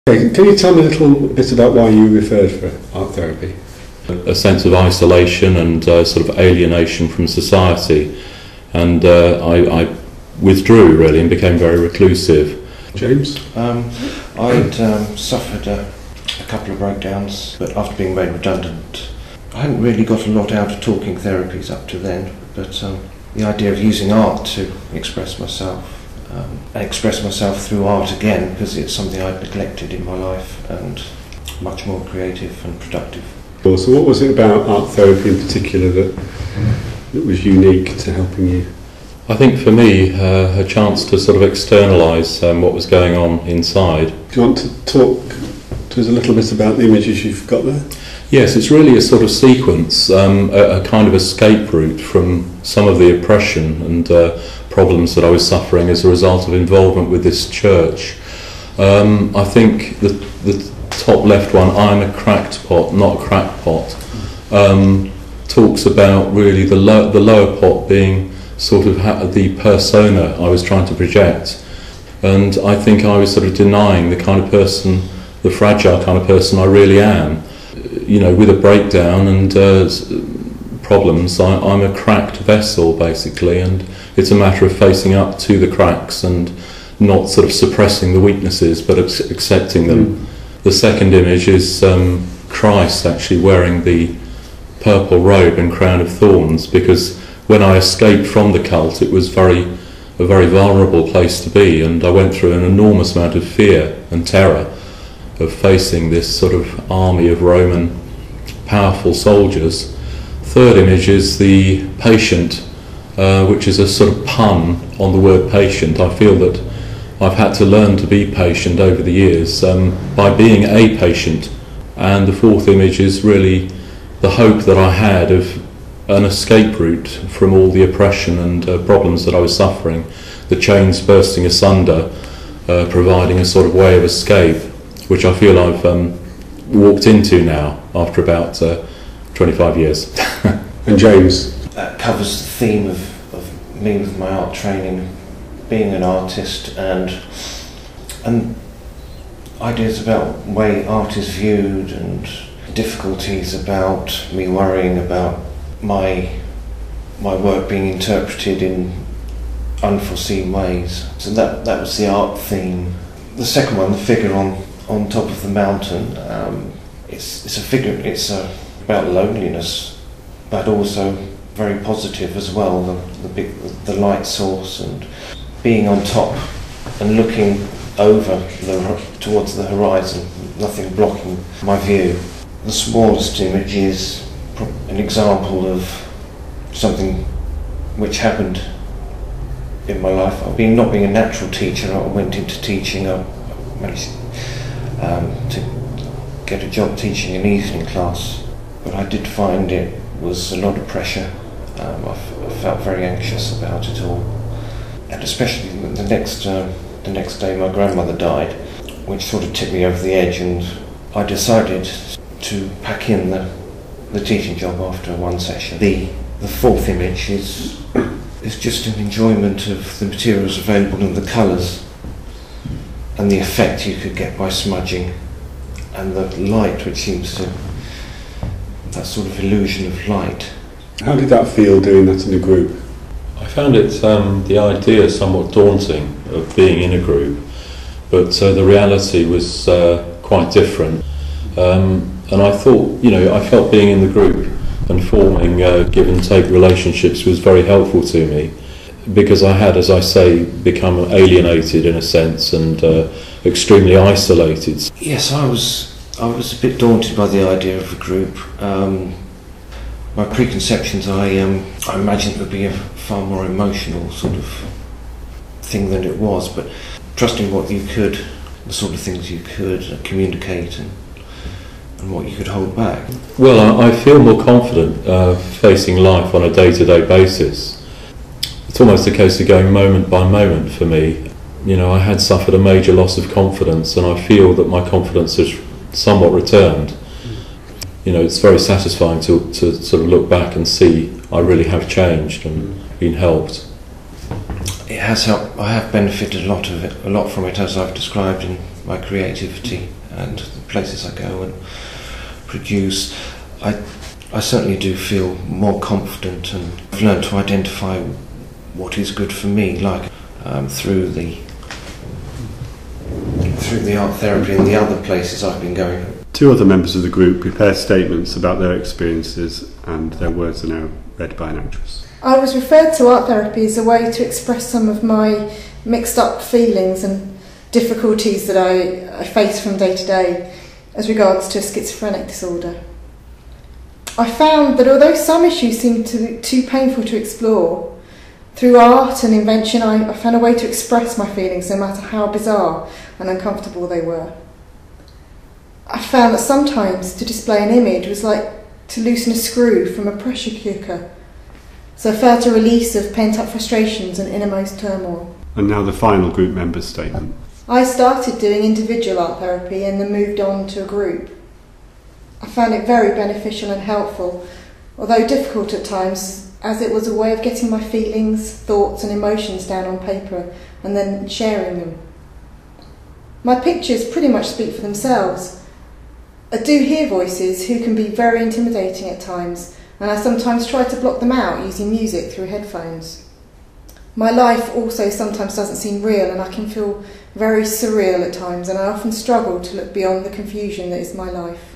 Okay, can you tell me a little bit about why you referred for art therapy? A sense of isolation and sort of alienation from society, and I withdrew really and became very reclusive. James? I'd suffered a couple of breakdowns, but after being made redundant, I hadn't really got a lot out of talking therapies up to then, but the idea of using art to express myself, and express myself through art again, because it's something I'd neglected in my life, and much more creative and productive. So what was it about art therapy in particular that was unique to helping you? I think for me, a chance to sort of externalise what was going on inside. Do you want to talk to us a little bit about the images you've got there? Yes, it's really a sort of sequence, a kind of escape route from some of the oppression and problems that I was suffering as a result of involvement with this church. I think the top left one, I'm a cracked pot, not a crackpot, talks about really the lower pot being sort of the persona I was trying to project. And I think I was sort of denying the kind of person, the fragile kind of person I really am. You know, with a breakdown and problems, I'm a cracked vessel basically, and it's a matter of facing up to the cracks and not sort of suppressing the weaknesses but accepting them. The second image is Christ actually wearing the purple robe and crown of thorns, because when I escaped from the cult it was a very vulnerable place to be, and I went through an enormous amount of fear and terror of facing this sort of army of Roman powerful soldiers. Third image is the patient, which is a sort of pun on the word patient. I feel that I've had to learn to be patient over the years by being a patient. And the fourth image is really the hope that I had of an escape route from all the oppression and problems that I was suffering, the chains bursting asunder, providing a sort of way of escape, which I feel I've walked into now after about 25 years. And James? That covers the theme of me with my art training, being an artist, and ideas about the way art is viewed, and difficulties about me worrying about my work being interpreted in unforeseen ways. So that was the art theme. The second one, the figure on top of the mountain, it's a figure. It's about loneliness, but also very positive as well. The light source and being on top and looking over towards the horizon, nothing blocking my view. The smallest image is an example of something which happened in my life. Not being a natural teacher, I went into teaching. I managed to get a job teaching an evening class, but I did find it was a lot of pressure. I felt very anxious about it all, and especially the next day my grandmother died, which sort of tipped me over the edge, and I decided to pack in the teaching job after one session. The fourth image is just an enjoyment of the materials available and the colours and the effect you could get by smudging, and the light, which seems to, that sort of illusion of light. How did that feel doing that in a group? I found it, the idea somewhat daunting of being in a group, but the reality was quite different. And I thought, I felt being in the group and forming give and take relationships was very helpful to me, because I had, as I say, become alienated in a sense and extremely isolated. Yes, I was a bit daunted by the idea of a group. My preconceptions, I imagined it would be a far more emotional sort of thing than it was, but trusting what you could, the sort of things you could communicate and what you could hold back. Well, I feel more confident facing life on a day-to-day basis. It's almost a case of going moment by moment for me. I had suffered a major loss of confidence, and I feel that my confidence has somewhat returned. It's very satisfying to sort of look back and see I really have changed and been helped. It has helped. I have benefited a lot from it, as I've described in my creativity. and the places I go and produce, I certainly do feel more confident, and I've learned to identify what is good for me, like through the art therapy and the other places I've been going. 2 other members of the group prepared statements about their experiences, and their words are now read by an actress. I was referred to art therapy as a way to express some of my mixed up feelings and difficulties that I face from day to day as regards to a schizophrenic disorder. I found that although some issues seemed too painful to explore, through art and invention I found a way to express my feelings no matter how bizarre and uncomfortable they were. I found that sometimes to display an image was like to loosen a screw from a pressure cooker, so I felt a release of pent-up frustrations and innermost turmoil. And now the final group member's statement. I started doing individual art therapy and then moved on to a group. I found it very beneficial and helpful, although difficult at times, as it was a way of getting my feelings, thoughts and emotions down on paper and then sharing them. My pictures pretty much speak for themselves. I do hear voices who can be very intimidating at times, and I sometimes try to block them out using music through headphones. My life also sometimes doesn't seem real, and I can feel very surreal at times, and I often struggle to look beyond the confusion that is my life.